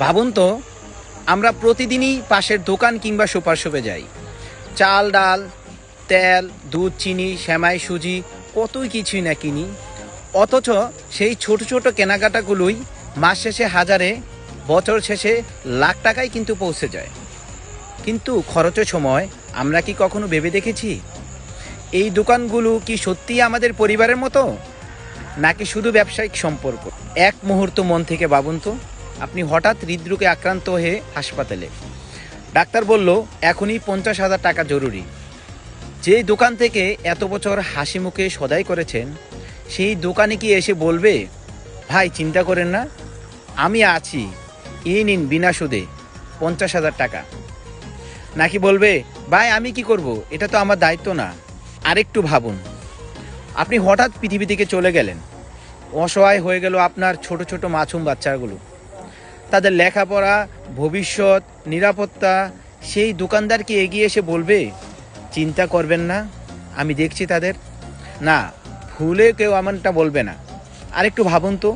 ভাবুন তো, আমরা প্রতিদিনই পাশের দোকান কিংবা সুপার শপে যাই। চাল ডাল, তেল, দুধ, চিনি, সেমাই, সুজি, কতই কিছুই না কিনি। অথচ সেই ছোট ছোট কেনাকাটাগুলোই মাস শেষে হাজারে, বছর শেষে লাখ টাকায় কিন্তু পৌঁছে যায়। কিন্তু খরচের সময় আমরা কি কখনো ভেবে দেখেছি এই দোকানগুলো কি সত্যিই আমাদের পরিবারের মতো, নাকি শুধু ব্যবসায়িক সম্পর্ক? এক মুহূর্ত মন থেকে ভাবুন তো, আপনি হঠাৎ হৃদরোগে আক্রান্ত হয়ে হাসপাতালে। ডাক্তার বলল এখনই 50,000 টাকা জরুরি। যেই দোকান থেকে এত বছর হাসি মুখে সদাই করেছেন, সেই দোকানে কি এসে বলবে, ভাই চিন্তা করেন না, আমি আছি, এই নিন বিনা সুদে 50,000 টাকা? নাকি বলবে, ভাই আমি কি করব, এটা তো আমার দায়িত্ব না? আরেকটু ভাবুন, আপনি হঠাৎ পৃথিবী থেকে চলে গেলেন, অসহায় হয়ে গেল আপনার ছোট ছোট মাসুম বাচ্চাগুলো। তাদের লেখাপড়া, ভবিষ্যৎ, নিরাপত্তা, সেই দোকানদার কি এগিয়ে এসে বলবে, চিন্তা করবেন না, আমি দেখছি তাদের? না, ভুলে কেউ এমনটা বলবে না। আরেকটু ভাবুন তো,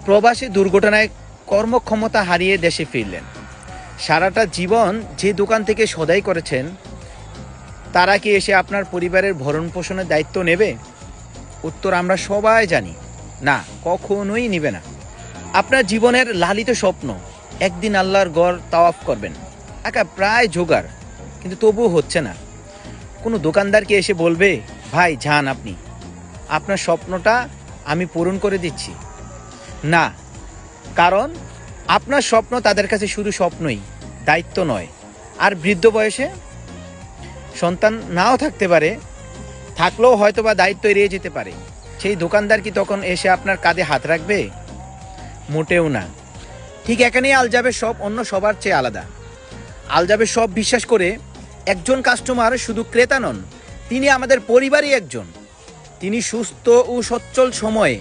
প্রবাসী দুর্ঘটনায় কর্মক্ষমতা হারিয়ে দেশে ফিরলেন, সারাটা জীবন যে দোকান থেকে সদাই করেছেন, তারা কি এসে আপনার পরিবারের ভরণ পোষণের দায়িত্ব নেবে? উত্তর আমরা সবাই জানি, না, কখনোই নেবে না। আপনার জীবনের লালিত স্বপ্ন, একদিন আল্লাহর গড় তাওয়াফ করবেন, একা প্রায় জোগাড়, কিন্তু তবুও হচ্ছে না। কোনো দোকানদারকে এসে বলবে, ভাই যান আপনি, আপনার স্বপ্নটা আমি পূরণ করে দিচ্ছি? না, কারণ আপনার স্বপ্ন তাদের কাছে শুধু স্বপ্নই, দায়িত্ব নয়। আর বৃদ্ধ বয়সে সন্তান নাও থাকতে পারে, থাকলেও হয়তো বা দায়িত্ব এড়িয়ে যেতে পারে। সেই দোকানদার কি তখন এসে আপনার কাঁধে হাত রাখবে? মোটেও না। ঠিক এখানেই আলজাবের সব অন্য সবার চেয়ে আলাদা। আলজাবের সব বিশ্বাস করে একজন কাস্টমার শুধু ক্রেতা নন, তিনি আমাদের পরিবারই একজন। তিনি সুস্থ ও সচ্ছল সময়ে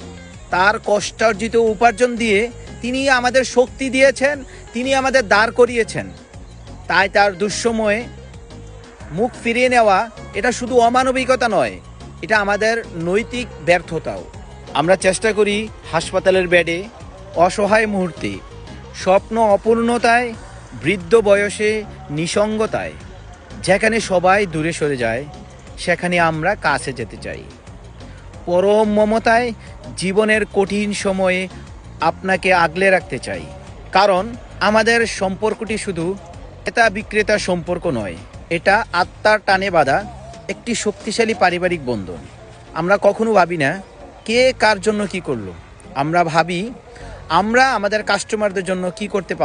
তার কষ্টার্জিত উপার্জন দিয়ে তিনি আমাদের শক্তি দিয়েছেন, তিনি আমাদের দাঁড় করিয়েছেন। তাই তার দুঃসময়ে মুখ ফিরিয়ে নেওয়া এটা শুধু অমানবিকতা নয়, এটা আমাদের নৈতিক ব্যর্থতাও। আমরা চেষ্টা করি হাসপাতালের বেডে, অসহায় মুহূর্তে, স্বপ্ন অপূর্ণতায়, বৃদ্ধ বয়সে, নিসঙ্গতায়, যেখানে সবাই দূরে সরে যায় সেখানে আমরা কাছে যেতে চাই। পরম মমতায় জীবনের কঠিন সময়ে আপনাকে আগলে রাখতে চাই। কারণ আমাদের সম্পর্কটি শুধু ক্রেতা বিক্রেতার সম্পর্ক নয়, এটা আত্মার টানে বাঁধা একটি শক্তিশালী পারিবারিক বন্ধন। আমরা কখনো ভাবি না কে কার জন্য কি করলো, আমরা ভাবি আমরা আমাদের কাস্টমারদের জন্য কি করতে পারি।